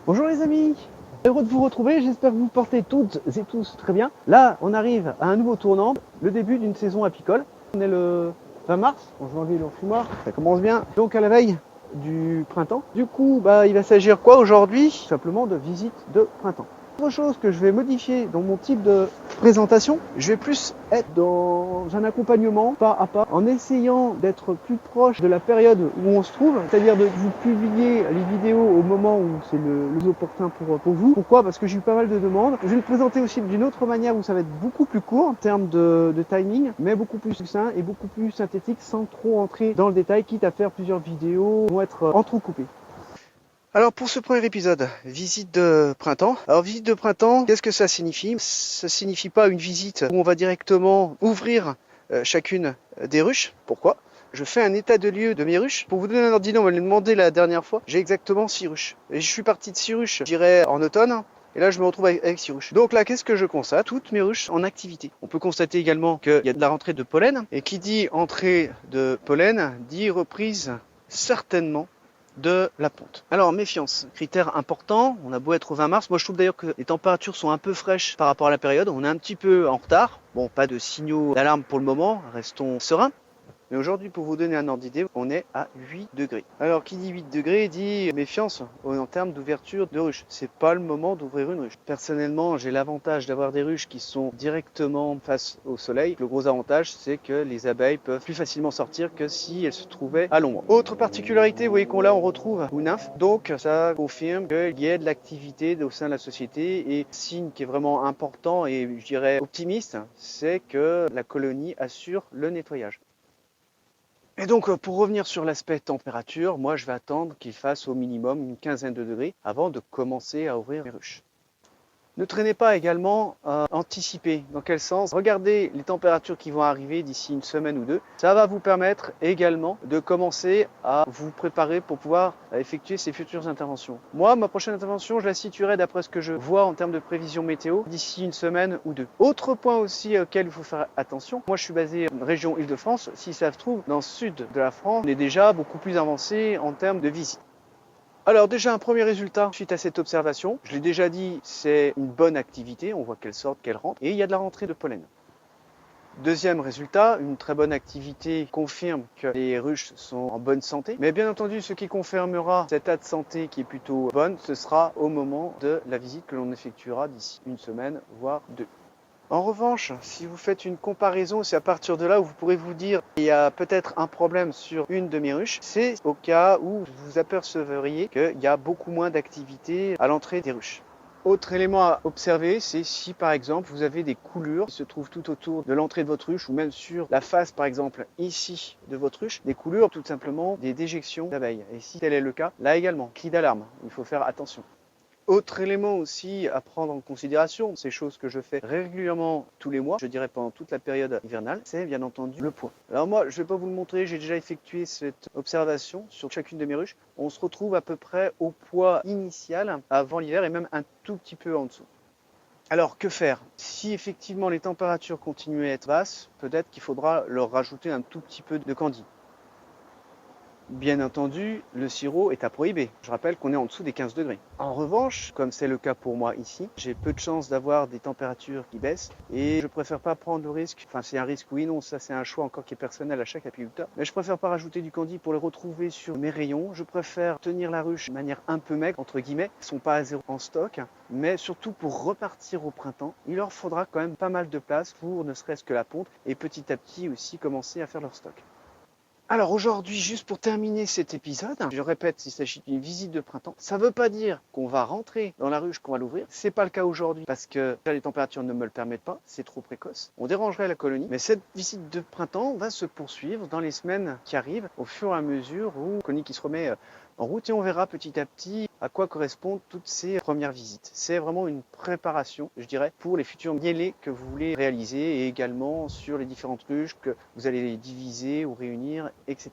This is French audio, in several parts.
Bonjour les amis, heureux de vous retrouver, j'espère que vous portez toutes et tous très bien. Là, on arrive à un nouveau tournant, le début d'une saison apicole. On est le 20 mars, en janvier dans le fumoir, ça commence bien. Donc à la veille du printemps. Du coup, il va s'agir quoi aujourd'hui? Simplement de visite de printemps. Autre chose que je vais modifier dans mon type de présentation, je vais plus être dans un accompagnement pas à pas, en essayant d'être plus proche de la période où on se trouve, c'est-à-dire de vous publier les vidéos au moment où c'est le plus opportun pour vous. Pourquoi? Parce que j'ai eu pas mal de demandes. Je vais le présenter aussi d'une autre manière où ça va être beaucoup plus court en termes de timing, mais beaucoup plus succinct et beaucoup plus synthétique sans trop entrer dans le détail, quitte à faire plusieurs vidéos qui vont être entrecoupées. Alors pour ce premier épisode, visite de printemps. Alors visite de printemps, qu'est-ce que ça signifie? Ça signifie pas une visite où on va directement ouvrir chacune des ruches. Pourquoi? Je fais un état de lieu de mes ruches. Pour vous donner un ordre d'idée, on me l'a demandé la dernière fois, j'ai exactement 6 ruches. Et je suis parti de 6 ruches, je dirais en automne. Et là, je me retrouve avec 6 ruches. Donc là, qu'est-ce que je constate? Toutes mes ruches en activité. On peut constater également qu'il y a de la rentrée de pollen. Et qui dit entrée de pollen, dit reprise certainement de la ponte. Alors méfiance, critère important, on a beau être au 20 mars, moi je trouve d'ailleurs que les températures sont un peu fraîches par rapport à la période, on est un petit peu en retard, bon pas de signaux d'alarme pour le moment, restons sereins. Mais aujourd'hui, pour vous donner un ordre d'idée, on est à 8 degrés. Alors, qui dit 8 degrés dit méfiance en termes d'ouverture de ruches. C'est pas le moment d'ouvrir une ruche. Personnellement, j'ai l'avantage d'avoir des ruches qui sont directement face au soleil. Le gros avantage, c'est que les abeilles peuvent plus facilement sortir que si elles se trouvaient à l'ombre. Autre particularité, vous voyez qu'on là, on retrouve une nymphe. Donc, ça confirme qu'il y a de l'activité au sein de la société. Et signe qui est vraiment important et je dirais optimiste, c'est que la colonie assure le nettoyage. Et donc, pour revenir sur l'aspect température, moi je vais attendre qu'il fasse au minimum une quinzaine de degrés avant de commencer à ouvrir mes ruches. Ne traînez pas également à anticiper. Dans quel sens? Regardez les températures qui vont arriver d'ici une semaine ou deux. Ça va vous permettre également de commencer à vous préparer pour pouvoir effectuer ces futures interventions. Moi, ma prochaine intervention, je la situerai d'après ce que je vois en termes de prévision météo d'ici une semaine ou deux. Autre point aussi auquel il faut faire attention. Moi, je suis basé en région Île-de-France. Si ça se trouve, dans le sud de la France, on est déjà beaucoup plus avancé en termes de visite. Alors déjà un premier résultat suite à cette observation, je l'ai déjà dit, c'est une bonne activité, on voit qu'elle sort, qu'elle rentre, et il y a de la rentrée de pollen. Deuxième résultat, une très bonne activité confirme que les ruches sont en bonne santé, mais bien entendu ce qui confirmera cet état de santé qui est plutôt bonne, ce sera au moment de la visite que l'on effectuera d'ici une semaine, voire deux. En revanche, si vous faites une comparaison, c'est à partir de là où vous pourrez vous dire il y a peut-être un problème sur une de mes ruches, c'est au cas où vous apercevriez qu'il y a beaucoup moins d'activité à l'entrée des ruches. Autre élément à observer, c'est si par exemple vous avez des coulures qui se trouvent tout autour de l'entrée de votre ruche ou même sur la face par exemple ici de votre ruche, des coulures tout simplement des déjections d'abeilles. Et si tel est le cas, là également, cri d'alarme, il faut faire attention. Autre élément aussi à prendre en considération, ces choses que je fais régulièrement tous les mois, je dirais pendant toute la période hivernale, c'est bien entendu le poids. Alors moi, je ne vais pas vous le montrer, j'ai déjà effectué cette observation sur chacune de mes ruches. On se retrouve à peu près au poids initial avant l'hiver et même un tout petit peu en dessous. Alors que faire? Si effectivement les températures continuent à être basses, peut-être qu'il faudra leur rajouter un tout petit peu de candie. Bien entendu, le sirop est à prohiber. Je rappelle qu'on est en dessous des 15 degrés. En revanche, comme c'est le cas pour moi ici, j'ai peu de chances d'avoir des températures qui baissent et je préfère pas prendre le risque. Enfin, c'est un risque, oui, non, ça c'est un choix encore qui est personnel à chaque apiculteur. Mais je préfère pas rajouter du candy pour le retrouver sur mes rayons. Je préfère tenir la ruche de manière un peu maigre, entre guillemets. Ils sont pas à zéro en stock, mais surtout pour repartir au printemps, il leur faudra quand même pas mal de place pour ne serait-ce que la ponte et petit à petit aussi commencer à faire leur stock. Alors aujourd'hui, juste pour terminer cet épisode, je répète, il s'agit d'une visite de printemps. Ça ne veut pas dire qu'on va rentrer dans la ruche, qu'on va l'ouvrir. C'est pas le cas aujourd'hui parce que les températures ne me le permettent pas, c'est trop précoce. On dérangerait la colonie. Mais cette visite de printemps va se poursuivre dans les semaines qui arrivent au fur et à mesure où la colonie qui se remet en route et on verra petit à petit à quoi correspondent toutes ces premières visites. C'est vraiment une préparation, je dirais, pour les futurs mielés que vous voulez réaliser et également sur les différentes ruches que vous allez les diviser ou réunir, etc.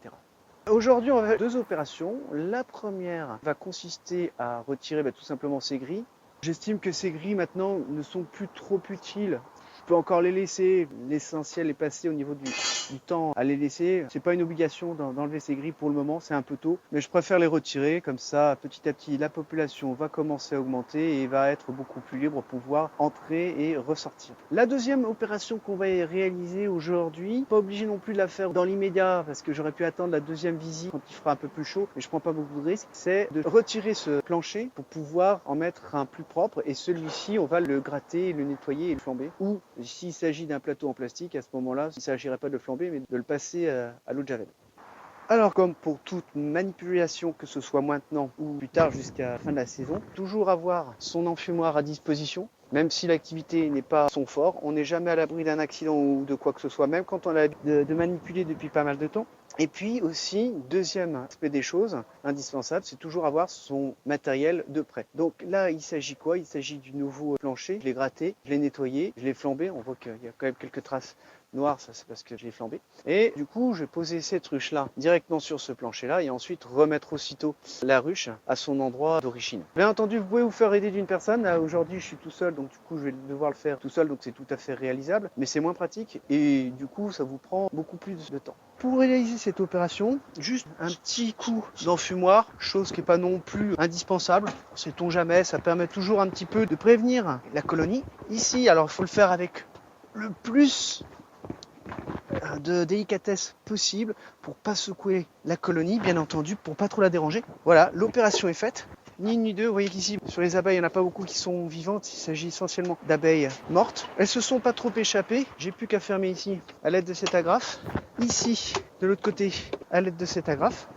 Aujourd'hui, on va faire deux opérations. La première va consister à retirer tout simplement ces grilles. J'estime que ces grilles maintenant ne sont plus trop utiles peux encore les laisser. L'essentiel est passé au niveau du temps à les laisser. C'est pas une obligation d'enlever ces grilles pour le moment, c'est un peu tôt, mais je préfère les retirer. Comme ça, petit à petit, la population va commencer à augmenter et va être beaucoup plus libre pour pouvoir entrer et ressortir. La deuxième opération qu'on va réaliser aujourd'hui, pas obligé non plus de la faire dans l'immédiat parce que j'aurais pu attendre la deuxième visite quand il fera un peu plus chaud, mais je prends pas beaucoup de risques, c'est de retirer ce plancher pour pouvoir en mettre un plus propre, et celui-ci, on va le gratter, le nettoyer et le flamber. Ou s'il s'agit d'un plateau en plastique, à ce moment-là, il ne s'agirait pas de le flamber, mais de le passer à l'eau de javel. Alors, comme pour toute manipulation, que ce soit maintenant ou plus tard jusqu'à la fin de la saison, toujours avoir son enfumoir à disposition. Même si l'activité n'est pas son fort, on n'est jamais à l'abri d'un accident ou de quoi que ce soit, même quand on a l'habitude de manipuler depuis pas mal de temps. Et puis aussi, deuxième aspect des choses, indispensable, c'est toujours avoir son matériel de prêt. Donc là, il s'agit quoi? Il s'agit du nouveau plancher. Je l'ai gratté, je l'ai nettoyé, je l'ai flambé. On voit qu'il y a quand même quelques traces noires, ça c'est parce que je l'ai flambé. Et du coup, je vais poser cette ruche-là directement sur ce plancher-là et ensuite remettre aussitôt la ruche à son endroit d'origine. Bien entendu, vous pouvez vous faire aider d'une personne. Là, aujourd'hui, je suis tout seul, donc du coup, je vais devoir le faire tout seul, donc c'est tout à fait réalisable, mais c'est moins pratique et du coup, ça vous prend beaucoup plus de temps. Pour réaliser cette opération, juste un petit coup d'enfumoir, chose qui n'est pas non plus indispensable, sait-on jamais, ça permet toujours un petit peu de prévenir la colonie. Ici, alors il faut le faire avec le plus de délicatesse possible pour pas secouer la colonie, bien entendu, pour pas trop la déranger. Voilà, l'opération est faite. Ni une ni deux, vous voyez qu'ici, sur les abeilles, il n'y en a pas beaucoup qui sont vivantes, il s'agit essentiellement d'abeilles mortes. Elles se sont pas trop échappées, j'ai plus qu'à fermer ici à l'aide de cet agrafe. Ici, de l'autre côté, à l'aide de cet agrafe.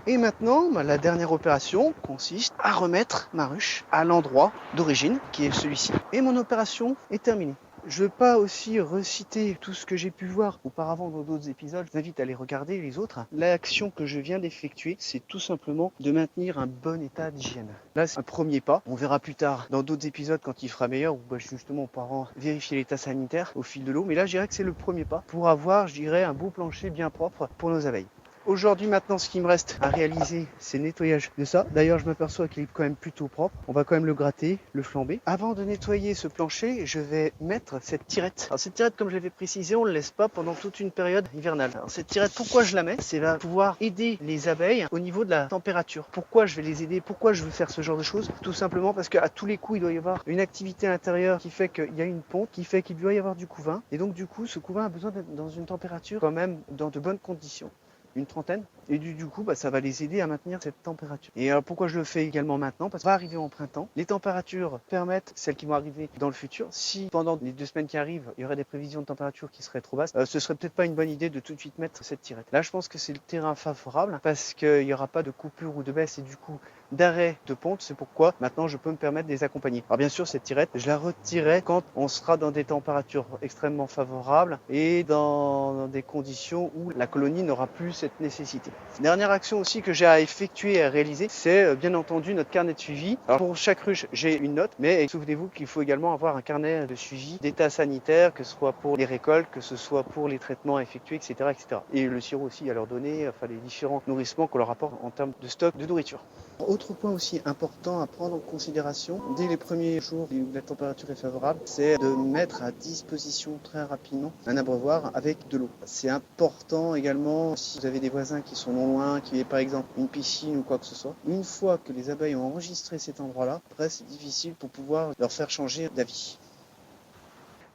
Et maintenant, la dernière opération consiste à remettre ma ruche à l'endroit d'origine, qui est celui-ci. Et mon opération est terminée. Je ne veux pas aussi reciter tout ce que j'ai pu voir auparavant dans d'autres épisodes. Je vous invite à les regarder les autres. L'action que je viens d'effectuer, c'est tout simplement de maintenir un bon état d'hygiène. Là, c'est un premier pas. On verra plus tard dans d'autres épisodes quand il fera meilleur, où justement on pourra vérifier l'état sanitaire au fil de l'eau. Mais là, je dirais que c'est le premier pas pour avoir, je dirais, un beau plancher bien propre pour nos abeilles. Aujourd'hui, maintenant, ce qui me reste à réaliser, c'est le nettoyage de ça. D'ailleurs, je m'aperçois qu'il est quand même plutôt propre. On va quand même le gratter, le flamber. Avant de nettoyer ce plancher, je vais mettre cette tirette. Alors cette tirette, comme je l'avais précisé, on ne le laisse pas pendant toute une période hivernale. Alors cette tirette, pourquoi je la mets? C'est va pouvoir aider les abeilles au niveau de la température. Pourquoi je vais les aider? Pourquoi je veux faire ce genre de choses? Tout simplement parce qu'à tous les coups, il doit y avoir une activité à l'intérieur qui fait qu'il y a une ponte, qui fait qu'il doit y avoir du couvain. Et donc du coup, ce couvain a besoin d'être dans une température quand même dans de bonnes conditions. Une trentaine, et du coup ça va les aider à maintenir cette température. Et alors pourquoi je le fais également maintenant? Parce qu'on va arriver en printemps, les températures permettent, celles qui vont arriver dans le futur, si pendant les 2 semaines qui arrivent il y aurait des prévisions de température qui seraient trop basses, ce serait peut-être pas une bonne idée de tout de suite mettre cette tirette. Là je pense que c'est le terrain favorable parce qu'il n'y aura pas de coupure ou de baisse et du coup d'arrêt de ponte, c'est pourquoi maintenant je peux me permettre de les accompagner. Alors bien sûr cette tirette, je la retirerai quand on sera dans des températures extrêmement favorables et dans des conditions où la colonie n'aura plus cette nécessité. Dernière action aussi que j'ai à effectuer et à réaliser, c'est bien entendu notre carnet de suivi. Alors pour chaque ruche, j'ai une note, mais souvenez-vous qu'il faut également avoir un carnet de suivi d'état sanitaire, que ce soit pour les récoltes, que ce soit pour les traitements effectués, etc., etc. Et le sirop aussi à leur donner, enfin les différents nourrissements qu'on leur apporte en termes de stock de nourriture. Autre point aussi important à prendre en considération, dès les premiers jours où la température est favorable, c'est de mettre à disposition très rapidement un abreuvoir avec de l'eau. C'est important également si vous avez des voisins qui sont non loin, qui est par exemple une piscine ou quoi que ce soit. Une fois que les abeilles ont enregistré cet endroit-là, après c'est difficile pour pouvoir leur faire changer d'avis.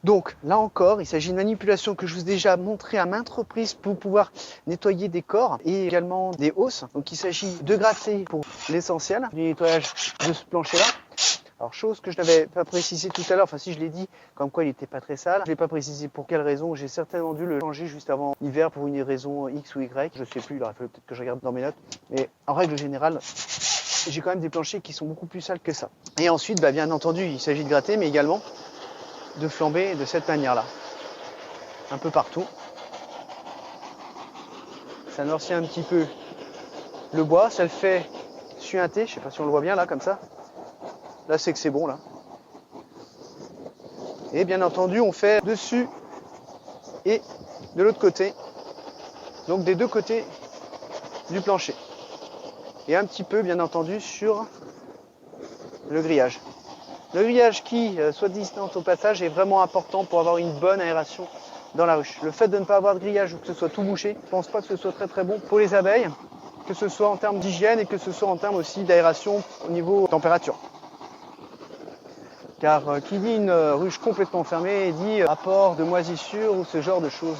Donc là encore, il s'agit d'une manipulation que je vous ai déjà montré à maintes reprises pour pouvoir nettoyer des corps et également des hausses. Donc il s'agit de gratter pour l'essentiel du nettoyage de ce plancher-là. Alors chose que je n'avais pas précisé tout à l'heure, enfin si je l'ai dit, comme quoi il n'était pas très sale. Je ne l'ai pas précisé pour quelle raison, j'ai certainement dû le changer juste avant l'hiver pour une raison X ou Y. Je ne sais plus, il aurait fallu peut-être que je regarde dans mes notes. Mais en règle générale, j'ai quand même des planchers qui sont beaucoup plus sales que ça. Et ensuite, bien entendu, il s'agit de gratter, mais également de flamber de cette manière-là. Un peu partout. Ça noircit un petit peu le bois, ça le fait suinter, je sais pas si on le voit bien là, comme ça. Là, c'est que c'est bon, là. Et bien entendu, on fait dessus et de l'autre côté. Donc des deux côtés du plancher. Et un petit peu, bien entendu, sur le grillage. Le grillage qui, soit dit au passage, est vraiment important pour avoir une bonne aération dans la ruche. Le fait de ne pas avoir de grillage ou que ce soit tout bouché, je ne pense pas que ce soit très très bon pour les abeilles, que ce soit en termes d'hygiène et que ce soit en termes aussi d'aération au niveau température. Car qui dit une ruche complètement fermée dit apport de moisissures ou ce genre de choses.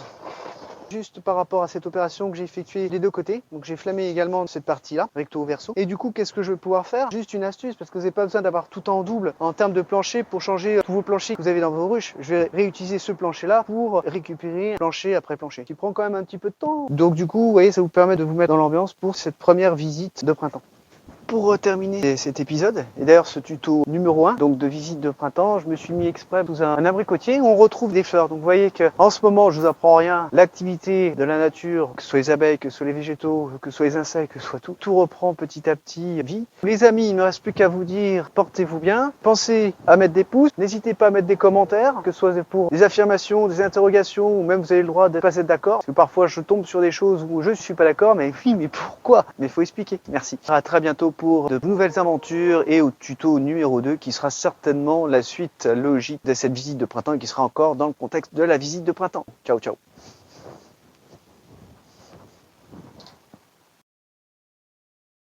Juste par rapport à cette opération que j'ai effectuée des deux côtés, donc j'ai flammé également cette partie-là, recto verso. Et du coup, qu'est-ce que je vais pouvoir faire? Juste une astuce, parce que vous n'avez pas besoin d'avoir tout en double en termes de plancher pour changer tous vos planchers que vous avez dans vos ruches. Je vais réutiliser ce plancher-là pour récupérer plancher après plancher, qui prend quand même un petit peu de temps. Donc du coup, vous voyez, ça vous permet de vous mettre dans l'ambiance pour cette première visite de printemps. Pour terminer cet épisode, et d'ailleurs ce tuto numéro 1, donc de visite de printemps, je me suis mis exprès sous un abricotier où on retrouve des fleurs. Donc vous voyez qu'en ce moment, je vous apprends rien, l'activité de la nature, que ce soit les abeilles, que ce soit les végétaux, que ce soit les insectes, que ce soit tout reprend petit à petit vie. Les amis, il ne me reste plus qu'à vous dire, portez-vous bien, pensez à mettre des pouces, n'hésitez pas à mettre des commentaires, que ce soit pour des affirmations, des interrogations, ou même vous avez le droit de ne pas être d'accord, parce que parfois je tombe sur des choses où je ne suis pas d'accord, mais oui, mais pourquoi? Mais il faut expliquer. Merci. À très bientôt pour de nouvelles aventures et au tuto numéro 2 qui sera certainement la suite logique de cette visite de printemps et qui sera encore dans le contexte de la visite de printemps. Ciao, ciao.